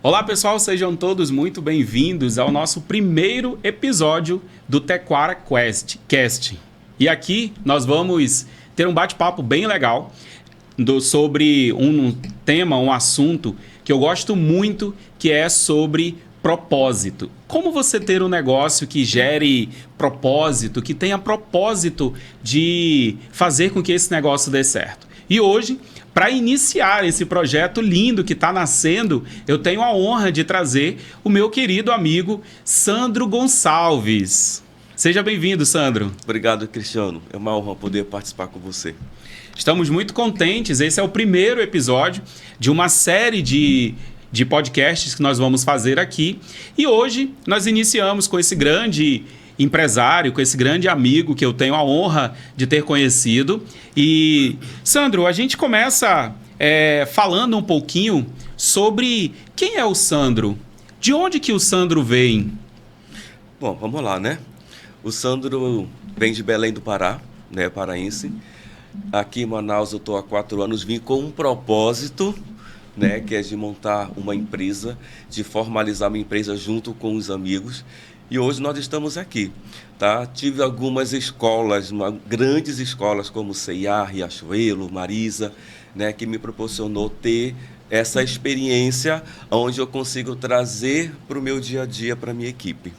Olá pessoal, sejam todos muito bem-vindos ao nosso primeiro episódio do Tequara Cast. E aqui nós vamos ter um bate-papo bem legal sobre um tema, um assunto que eu gosto muito, que é sobre propósito. Como você ter um negócio que gere propósito, que tenha propósito de fazer com que esse negócio dê certo. E hoje, para iniciar esse projeto lindo que está nascendo, eu tenho a honra de trazer o meu querido amigo Sandro Gonçalves. Seja bem-vindo, Sandro. Obrigado, Cristiano. É uma honra poder participar com você. Estamos muito contentes. Esse é o primeiro episódio de uma série de podcasts que nós vamos fazer aqui. E hoje nós iniciamos com esse grande empresário, com esse grande amigo que eu tenho a honra de ter conhecido. E, Sandro, a gente começa falando um pouquinho sobre quem é o Sandro. De onde que o Sandro vem? Bom, vamos lá, né? O Sandro vem de Belém do Pará, né, paraense. Aqui em Manaus eu estou há 4 anos, vim com um propósito, né, que é de montar uma empresa, de formalizar uma empresa junto com os amigos. E hoje nós estamos aqui, tá? Tive algumas escolas, grandes escolas como C&A, Riachuelo, Marisa, né, que me proporcionou ter essa experiência onde eu consigo trazer para o meu dia a dia, para a minha equipe.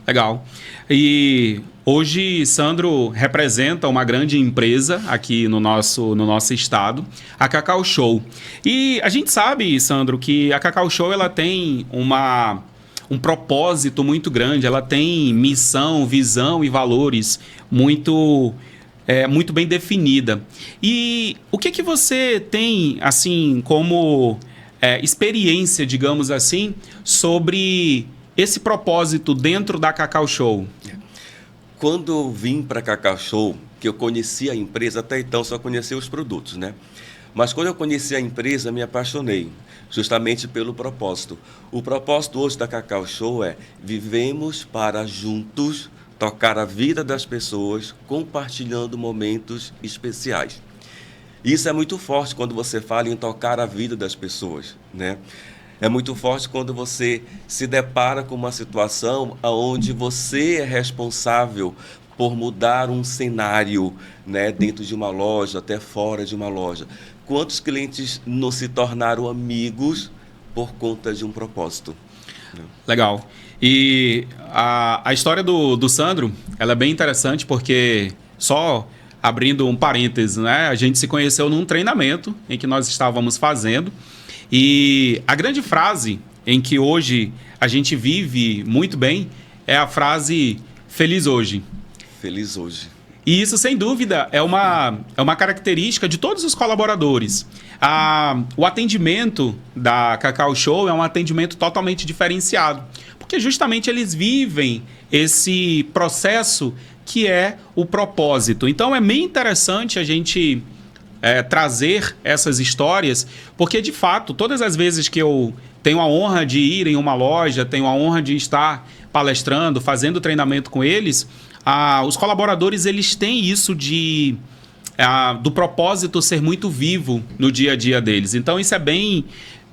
Legal. E hoje Sandro representa uma grande empresa aqui no nosso estado, a Cacau Show. E a gente sabe, Sandro, que a Cacau Show ela tem um propósito muito grande, ela tem missão, visão e valores muito bem definida. E o que você tem assim como experiência, digamos assim, sobre esse propósito dentro da Cacau Show? Quando eu vim para a Cacau Show, que eu conheci a empresa, até então só conhecia os produtos, né? Mas quando eu conheci a empresa, me apaixonei, justamente pelo propósito. O propósito hoje da Cacau Show é: vivemos para juntos tocar a vida das pessoas, compartilhando momentos especiais. Isso é muito forte quando você fala em tocar a vida das pessoas, né? É muito forte quando você se depara com uma situação onde você é responsável por mudar um cenário, né, dentro de uma loja, até fora de uma loja. Quantos clientes não se tornaram amigos por conta de um propósito? Legal. E a história do Sandro, ela é bem interessante porque, só abrindo um parênteses, né, a gente se conheceu num treinamento em que nós estávamos fazendo. E a grande frase em que hoje a gente vive muito bem é a frase "feliz hoje". Feliz hoje. E isso, sem dúvida, é uma característica de todos os colaboradores. O atendimento da Cacau Show é um atendimento totalmente diferenciado, porque justamente eles vivem esse processo que é o propósito. Então é bem interessante a gente trazer essas histórias, porque de fato, todas as vezes que eu tenho a honra de ir em uma loja, tenho a honra de estar palestrando, fazendo treinamento com eles, os colaboradores eles têm isso do propósito ser muito vivo no dia a dia deles. Então isso é bem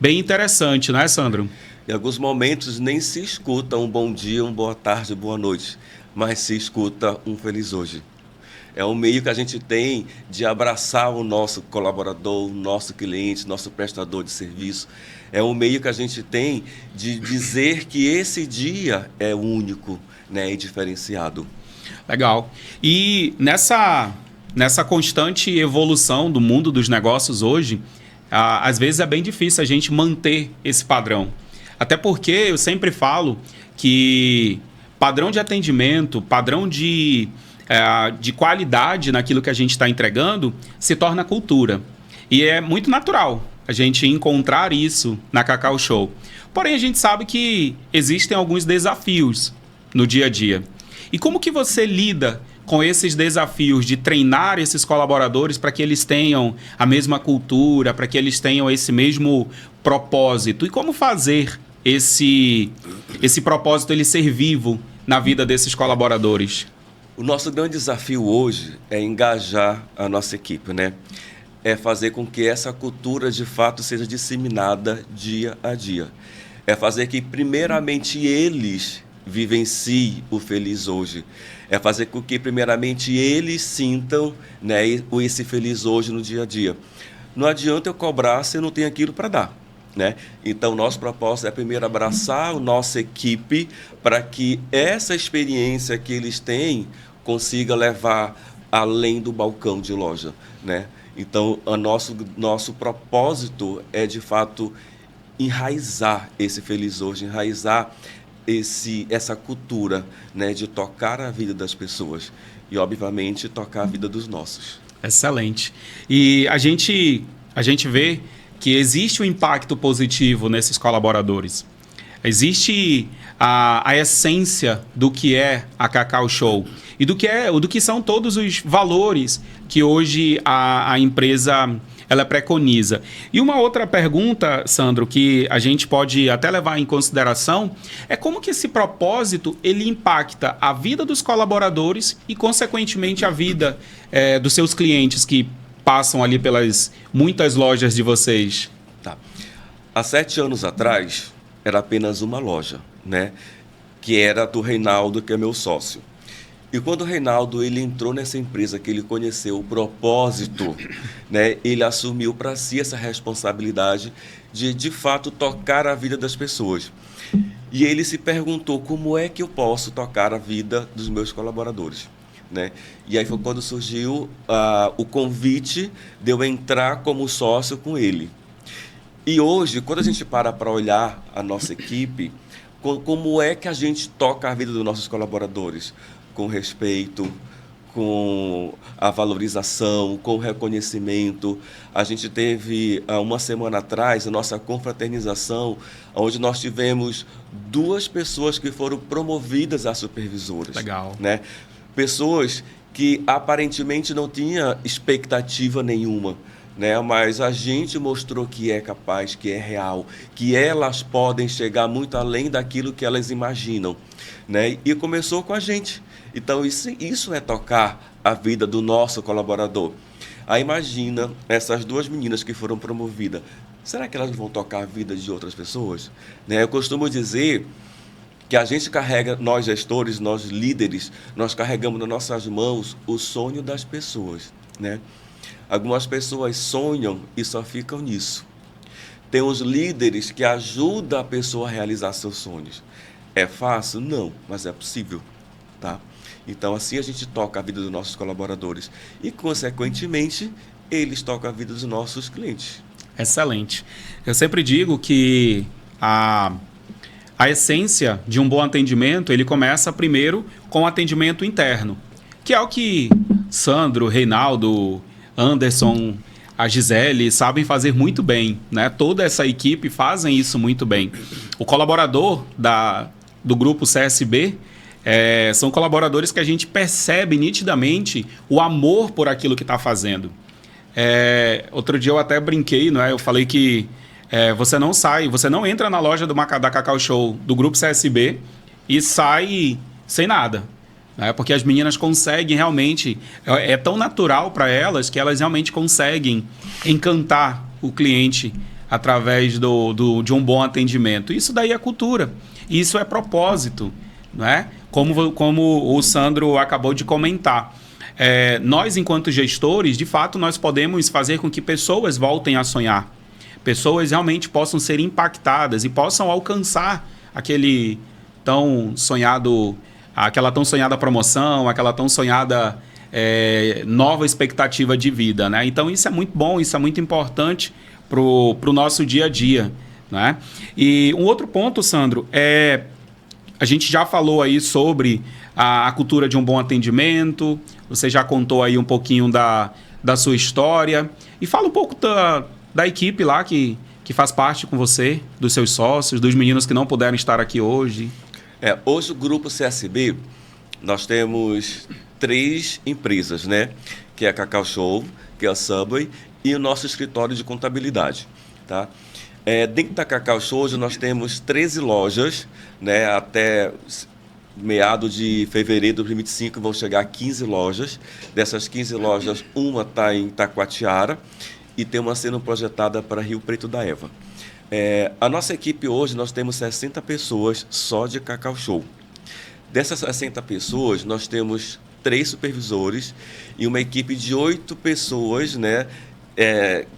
interessante, não é, Sandro? Em alguns momentos nem se escuta um bom dia, uma boa tarde, boa noite, mas se escuta um feliz hoje. É um meio que a gente tem de abraçar o nosso colaborador, o nosso cliente, nosso prestador de serviço. É um meio que a gente tem de dizer que esse dia é único, né, e diferenciado. Legal. E nessa constante evolução do mundo dos negócios hoje, às vezes é bem difícil a gente manter esse padrão. Até porque eu sempre falo que padrão de atendimento, padrão de qualidade naquilo que a gente está entregando, se torna cultura. E é muito natural a gente encontrar isso na Cacau Show. Porém, a gente sabe que existem alguns desafios no dia a dia. E como que você lida com esses desafios de treinar esses colaboradores para que eles tenham a mesma cultura, para que eles tenham esse mesmo propósito? E como fazer esse propósito ele ser vivo na vida desses colaboradores? O nosso grande desafio hoje é engajar a nossa equipe, né? É fazer com que essa cultura de fato seja disseminada dia a dia. É fazer que, primeiramente, eles vivenciem o feliz hoje. É fazer com que, primeiramente, eles sintam, né, esse feliz hoje no dia a dia. Não adianta eu cobrar se eu não tenho aquilo para dar, né? Então, nosso propósito é primeiro abraçar a nossa equipe para que essa experiência que eles têm consiga levar além do balcão de loja, né? Então, o nosso propósito é, de fato, enraizar esse feliz hoje, enraizar essa cultura, né, de tocar a vida das pessoas e, obviamente, tocar a vida dos nossos. Excelente. E a gente vê que existe um impacto positivo nesses colaboradores. Existe a essência do que é a Cacau Show e do que são todos os valores que hoje a empresa ela preconiza. E uma outra pergunta, Sandro, que a gente pode até levar em consideração é como que esse propósito ele impacta a vida dos colaboradores e, consequentemente, a vida dos seus clientes que passam ali pelas muitas lojas de vocês. Tá. Há 7 anos atrás, era apenas uma loja, né? Que era do Reinaldo, que é meu sócio. E quando o Reinaldo ele entrou nessa empresa, que ele conheceu o propósito, né? Ele assumiu para si essa responsabilidade de fato, tocar a vida das pessoas. E ele se perguntou, como é que eu posso tocar a vida dos meus colaboradores? Né? E aí foi quando surgiu o convite de eu entrar como sócio com ele. E hoje, quando a gente para olhar a nossa equipe, como é que a gente toca a vida dos nossos colaboradores? Com respeito, com a valorização, com o reconhecimento. A gente teve, uma semana atrás, a nossa confraternização, onde nós tivemos 2 pessoas que foram promovidas a supervisoras. Legal. Né? Pessoas que aparentemente não tinham expectativa nenhuma, né? Mas a gente mostrou que é capaz, que é real, que elas podem chegar muito além daquilo que elas imaginam, né? E começou com a gente. Então, isso é tocar a vida do nosso colaborador. Aí imagina essas 2 meninas que foram promovidas. Será que elas vão tocar a vida de outras pessoas? Né? Eu costumo dizer que a gente carrega, nós gestores, nós líderes, nós carregamos nas nossas mãos o sonho das pessoas, né? Algumas pessoas sonham e só ficam nisso. Tem os líderes que ajudam a pessoa a realizar seus sonhos. É fácil? Não, mas é possível, tá? Então, assim a gente toca a vida dos nossos colaboradores e, consequentemente, eles tocam a vida dos nossos clientes. Excelente. Eu sempre digo que a essência de um bom atendimento, ele começa primeiro com o atendimento interno, que é o que Sandro, Reinaldo, Anderson, a Gisele sabem fazer muito bem, né? Toda essa equipe fazem isso muito bem. O colaborador do grupo CSB são colaboradores que a gente percebe nitidamente o amor por aquilo que está fazendo. Outro dia eu até brinquei, não é? Eu falei que você não entra na loja da Cacau Show do grupo CSB e sai sem nada. Né? Porque as meninas conseguem realmente, é tão natural para elas que elas realmente conseguem encantar o cliente através de um bom atendimento. Isso daí é cultura, isso é propósito, né? Como o Sandro acabou de comentar. Nós, enquanto gestores, de fato, nós podemos fazer com que pessoas voltem a sonhar. Pessoas realmente possam ser impactadas e possam alcançar aquela tão sonhada promoção, aquela tão sonhada nova expectativa de vida, né? Então, isso é muito bom, isso é muito importante para o nosso dia a dia, né? E um outro ponto, Sandro, a gente já falou aí sobre a cultura de um bom atendimento, você já contou aí um pouquinho da sua história, e fala um pouco da equipe lá que faz parte com você, dos seus sócios, dos meninos que não puderam estar aqui hoje. Hoje o Grupo CSB, nós temos 3 empresas, né? Que é a Cacau Show, que é a Subway, e o nosso escritório de contabilidade, tá? Dentro da Cacau Show, hoje nós temos 13 lojas, né? Até meado de fevereiro de 2025 vão chegar a 15 lojas. Dessas 15 lojas, uma está em Taquatiara e tem uma sendo projetada para Rio Preto da Eva. A nossa equipe hoje, nós temos 60 pessoas só de Cacau Show. Dessas 60 pessoas, nós temos 3 supervisores e uma equipe de 8 pessoas, né,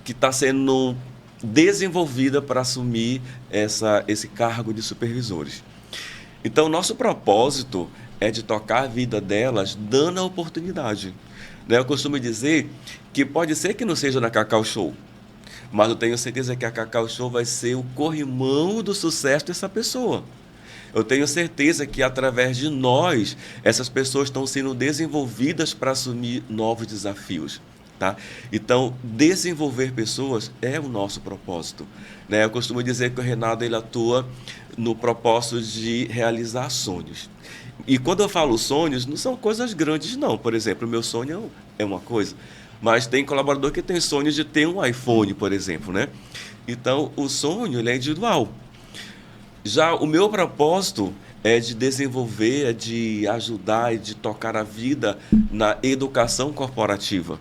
que está sendo desenvolvida para assumir esse cargo de supervisores. Então, nosso propósito é de tocar a vida delas dando a oportunidade. Né? Eu costumo dizer que pode ser que não seja na Cacau Show, mas eu tenho certeza que a Cacau Show vai ser o corrimão do sucesso dessa pessoa. Eu tenho certeza que, através de nós, essas pessoas estão sendo desenvolvidas para assumir novos desafios. Tá? Então, desenvolver pessoas é o nosso propósito. Né? Eu costumo dizer que o Renato ele atua no propósito de realizar sonhos. E quando eu falo sonhos, não são coisas grandes, não. Por exemplo, o meu sonho é uma coisa, mas tem colaborador que tem sonhos de ter um iPhone, por exemplo. Né? Então, o sonho ele é individual. Já o meu propósito é de desenvolver, é de ajudar e de tocar a vida na educação corporativa.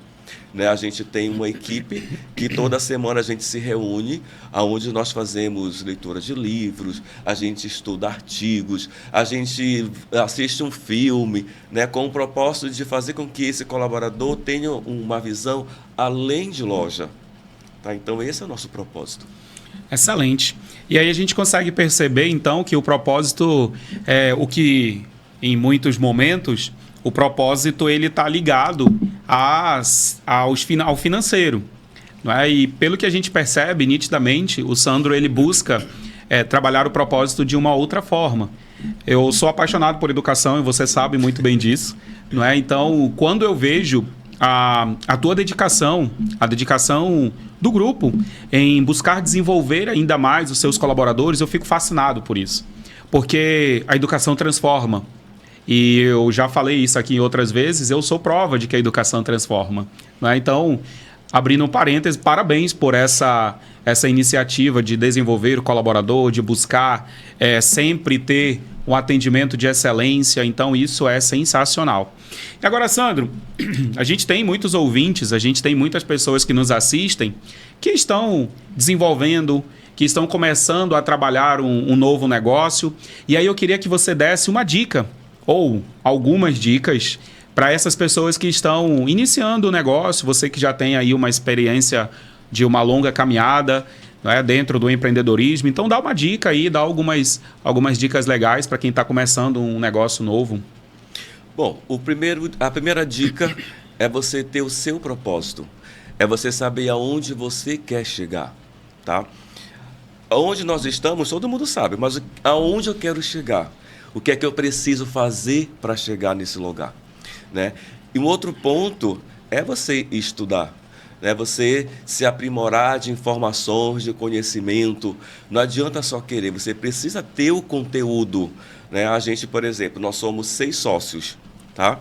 Né? A gente tem uma equipe que toda semana a gente se reúne, onde nós fazemos leitura de livros, a gente estuda artigos, a gente assiste um filme, né? Com o propósito de fazer com que esse colaborador tenha uma visão além de loja. Tá? Então, esse é o nosso propósito. Excelente. E aí a gente consegue perceber, então, que o propósito é o que, em muitos momentos, o propósito ele está ligado ao financeiro. Não é? E pelo que a gente percebe nitidamente, o Sandro ele busca trabalhar o propósito de uma outra forma. Eu sou apaixonado por educação e você sabe muito bem disso. Não é? Então, quando eu vejo a tua dedicação, a dedicação do grupo em buscar desenvolver ainda mais os seus colaboradores, eu fico fascinado por isso. Porque a educação transforma. E eu já falei isso aqui em outras vezes, eu sou prova de que a educação transforma. Né? Então, abrindo um parênteses, parabéns por essa iniciativa de desenvolver o colaborador, de buscar sempre ter um atendimento de excelência. Então, isso é sensacional. E agora, Sandro, a gente tem muitos ouvintes, a gente tem muitas pessoas que nos assistem, que estão desenvolvendo, que estão começando a trabalhar um novo negócio. E aí eu queria que você desse uma dica, ou algumas dicas, para essas pessoas que estão iniciando o negócio, você que já tem aí uma experiência de uma longa caminhada, né, dentro do empreendedorismo. Então dá uma dica aí, dá algumas dicas legais para quem está começando um negócio novo. Bom, a primeira dica é você ter o seu propósito. É você saber aonde você quer chegar. Tá? Aonde nós estamos, todo mundo sabe, mas aonde eu quero chegar? O que é que eu preciso fazer para chegar nesse lugar? Né? E um outro ponto é você estudar. Né? Você se aprimorar de informações, de conhecimento. Não adianta só querer, você precisa ter o conteúdo. Né? A gente, por exemplo, nós somos 6 sócios. Tá?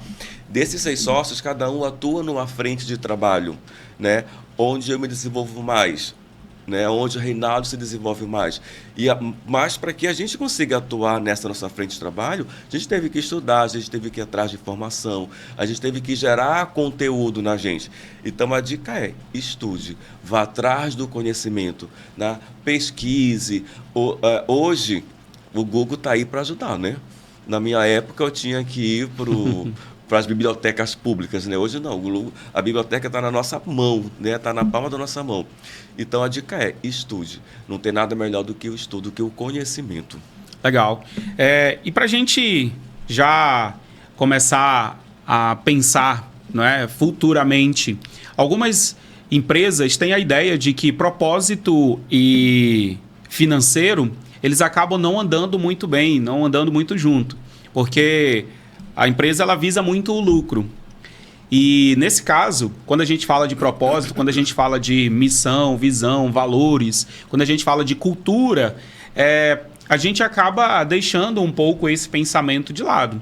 Desses 6 sócios, cada um atua numa frente de trabalho, né? Onde eu me desenvolvo mais, né? Onde o Reinaldo se desenvolve mais. Mas para que a gente consiga atuar nessa nossa frente de trabalho, a gente teve que estudar, a gente teve que ir atrás de informação, a gente teve que gerar conteúdo na gente. Então a dica é: estude, vá atrás do conhecimento, né? Pesquise. Hoje o Google está aí para ajudar, né? Na minha época eu tinha que ir para as bibliotecas públicas, né? Hoje não, a biblioteca está na nossa mão, né? Está na palma da nossa mão. Então a dica é: estude. Não tem nada melhor do que o estudo, do que o conhecimento. Legal. E para a gente já começar a pensar, não é, futuramente, algumas empresas têm a ideia de que propósito e financeiro eles acabam não andando muito bem, não andando muito junto, porque a empresa ela visa muito o lucro. E nesse caso, quando a gente fala de propósito, quando a gente fala de missão, visão, valores, quando a gente fala de cultura, a gente acaba deixando um pouco esse pensamento de lado.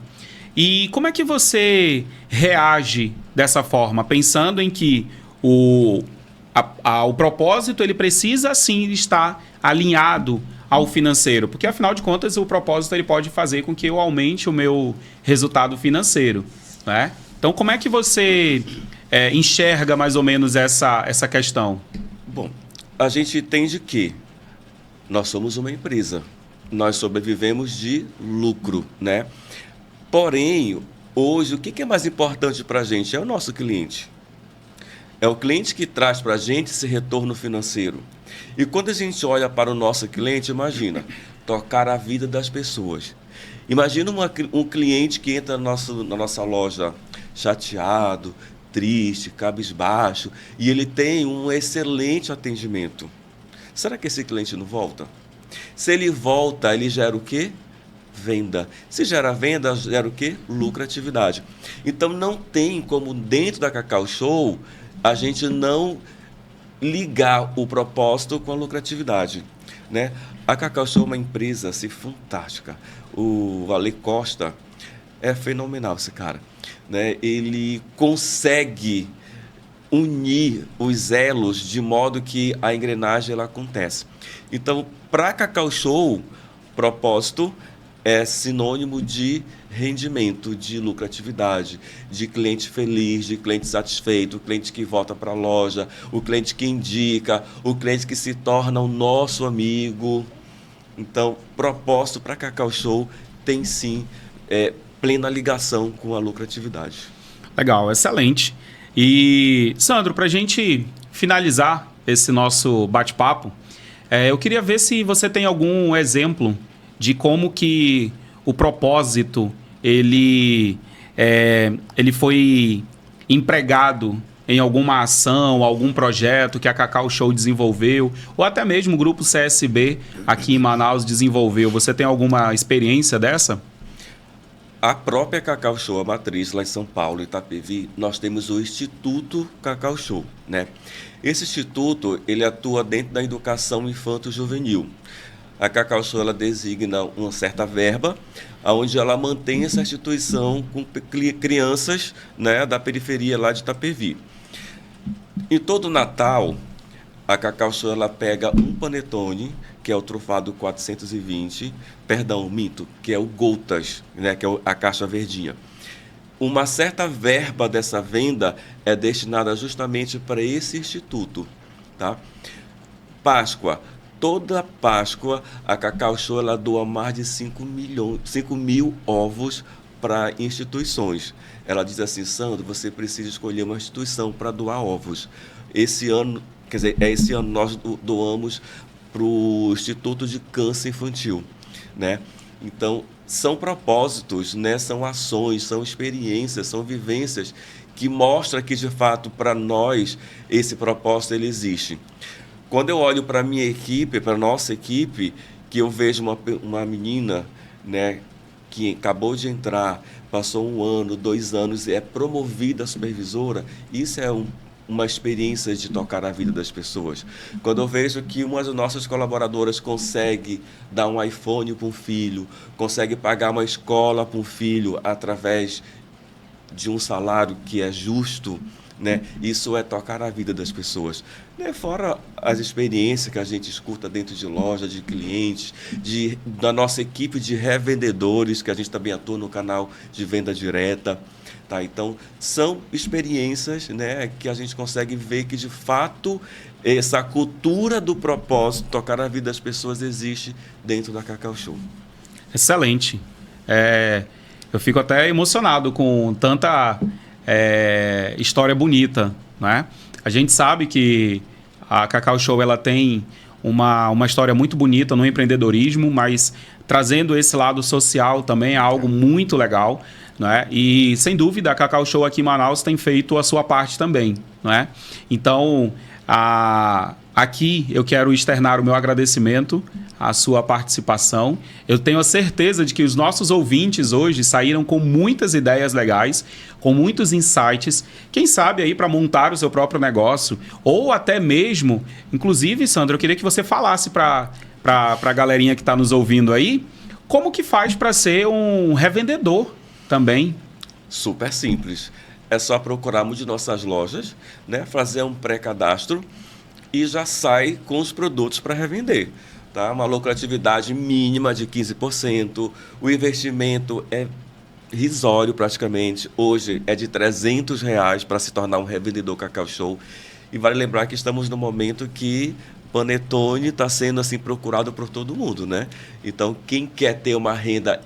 E como é que você reage dessa forma, pensando em que o propósito ele precisa sim estar alinhado ao financeiro, porque afinal de contas o propósito ele pode fazer com que eu aumente o meu resultado financeiro, né? Então como é que você enxerga mais ou menos essa questão? Bom, a gente entende que Nós somos uma empresa. Nós sobrevivemos de lucro, né? Porém, hoje, o que é mais importante para a gente? É o nosso cliente. É o cliente que traz para a gente esse retorno financeiro. E quando a gente olha para o nosso cliente, imagina, tocar a vida das pessoas. Imagina um cliente que entra na nossa loja chateado, triste, cabisbaixo, e ele tem um excelente atendimento. Será que esse cliente não volta? Se ele volta, ele gera o quê? Venda. Se gera venda, gera o quê? Lucratividade. Então não tem como dentro da Cacau Show a gente não ligar o propósito com a lucratividade, né? A Cacau Show é uma empresa assim, fantástica. O Ale Costa é fenomenal, esse cara, né? Ele consegue unir os elos de modo que a engrenagem ela acontece. Então, para a Cacau Show, propósito é sinônimo de rendimento, de lucratividade, de cliente feliz, de cliente satisfeito, o cliente que volta para a loja, o cliente que indica, o cliente que se torna o nosso amigo. Então, propósito para a Cacau Show tem sim plena ligação com a lucratividade. Legal, excelente. E, Sandro, para a gente finalizar esse nosso bate-papo, eu queria ver se você tem algum exemplo de como que o propósito ele foi empregado em alguma ação, algum projeto que a Cacau Show desenvolveu, ou até mesmo o Grupo CSB aqui em Manaus desenvolveu. Você tem alguma experiência dessa? A própria Cacau Show, a matriz lá em São Paulo, Itapevi, nós temos o Instituto Cacau Show, né? Esse instituto, ele atua dentro da educação infanto-juvenil. A Cacau Show, ela designa uma certa verba, onde ela mantém essa instituição com crianças, né, da periferia lá de Itapevi. Em todo Natal, a Cacau Show, ela pega um panetone, que é o trufado 420, que é o Gotas, né, que é a caixa verdinha. Uma certa verba dessa venda é destinada justamente para esse instituto, tá? Páscoa. Toda Páscoa, a Cacau Show ela doa mais de 5 mil ovos para instituições. Ela diz assim, Sandro, você precisa escolher uma instituição para doar ovos. Esse ano nós doamos para o Instituto de Câncer Infantil, né? Então, são propósitos, né? São ações, são experiências, são vivências que mostram que, de fato, para nós, esse propósito ele existe. Quando eu olho para a minha equipe, para a nossa equipe, que eu vejo uma menina, né, que acabou de entrar, passou 1 ano, 2 anos, é promovida a supervisora, isso é uma experiência de tocar a vida das pessoas. Quando eu vejo que uma das nossas colaboradoras consegue dar um iPhone para um filho, consegue pagar uma escola para um filho através de um salário que é justo, né? Isso é tocar a vida das pessoas, né? Fora as experiências que a gente escuta dentro de loja, de clientes, da nossa equipe de revendedores, que a gente também atua no canal de venda direta. Tá? Então, são experiências, né, que a gente consegue ver que, de fato, essa cultura do propósito, tocar a vida das pessoas, existe dentro da Cacau Show. Excelente. Eu fico até emocionado com tanta história bonita, né? A gente sabe que a Cacau Show ela tem uma história muito bonita no empreendedorismo, mas trazendo esse lado social também é algo muito legal. Né? E, sem dúvida, a Cacau Show aqui em Manaus tem feito a sua parte também. Né? Então, aqui eu quero externar o meu agradecimento à sua participação. Eu tenho a certeza de que os nossos ouvintes hoje saíram com muitas ideias legais, com muitos insights, quem sabe aí para montar o seu próprio negócio, ou até mesmo, inclusive, Sandra, eu queria que você falasse para a galerinha que está nos ouvindo aí, como que faz para ser um revendedor também. Super simples. É só procurarmos de nossas lojas, né, fazer um pré-cadastro e já sai com os produtos para revender. Tá? Uma lucratividade mínima de 15%. O investimento é risório praticamente. Hoje é de R$300 para se tornar um revendedor Cacau Show. E vale lembrar que estamos no momento que Panetone está sendo assim procurado por todo mundo, né? Então, quem quer ter uma renda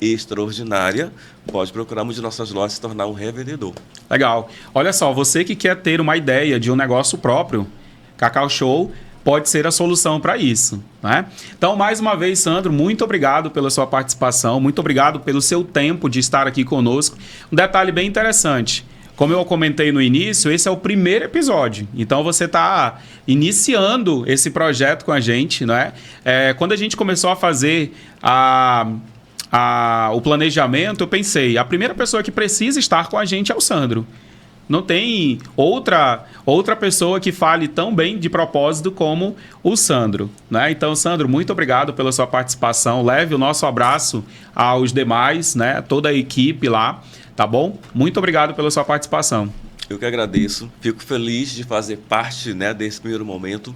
extraordinária, pode procurar uma de nossas lojas e se tornar um revendedor. Legal. Olha só, você que quer ter uma ideia de um negócio próprio, Cacau Show pode ser a solução para isso, né? Então, mais uma vez, Sandro, muito obrigado pela sua participação, muito obrigado pelo seu tempo de estar aqui conosco. Um detalhe bem interessante, como eu comentei no início, esse é o primeiro episódio, então você está iniciando esse projeto com a gente, né? Quando a gente começou a fazer o planejamento, eu pensei, a primeira pessoa que precisa estar com a gente é o Sandro. Não tem outra pessoa que fale tão bem de propósito como o Sandro, né? Então, Sandro, muito obrigado pela sua participação. Leve o nosso abraço aos demais, né? Toda a equipe lá, tá bom? Muito obrigado pela sua participação. Eu que agradeço. Fico feliz de fazer parte, né, desse primeiro momento,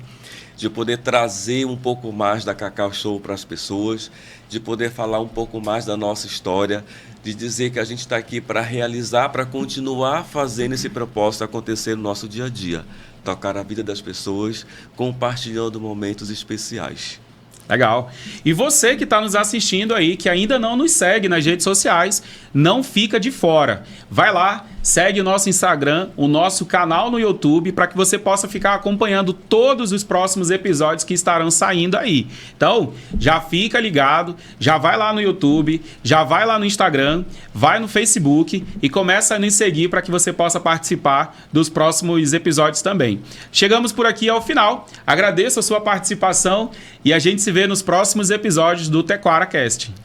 de poder trazer um pouco mais da Cacau Show para as pessoas, de poder falar um pouco mais da nossa história, de dizer que a gente está aqui para realizar, para continuar fazendo esse propósito acontecer no nosso dia a dia. Tocar a vida das pessoas, compartilhando momentos especiais. Legal. E você que está nos assistindo aí, que ainda não nos segue nas redes sociais, não fica de fora. Vai lá, segue o nosso Instagram, o nosso canal no YouTube, para que você possa ficar acompanhando todos os próximos episódios que estarão saindo aí. Então, já fica ligado, já vai lá no YouTube, já vai lá no Instagram, vai no Facebook e começa a nos seguir para que você possa participar dos próximos episódios também. Chegamos por aqui ao final. Agradeço a sua participação e a gente se vê nos próximos episódios do TequaraCast.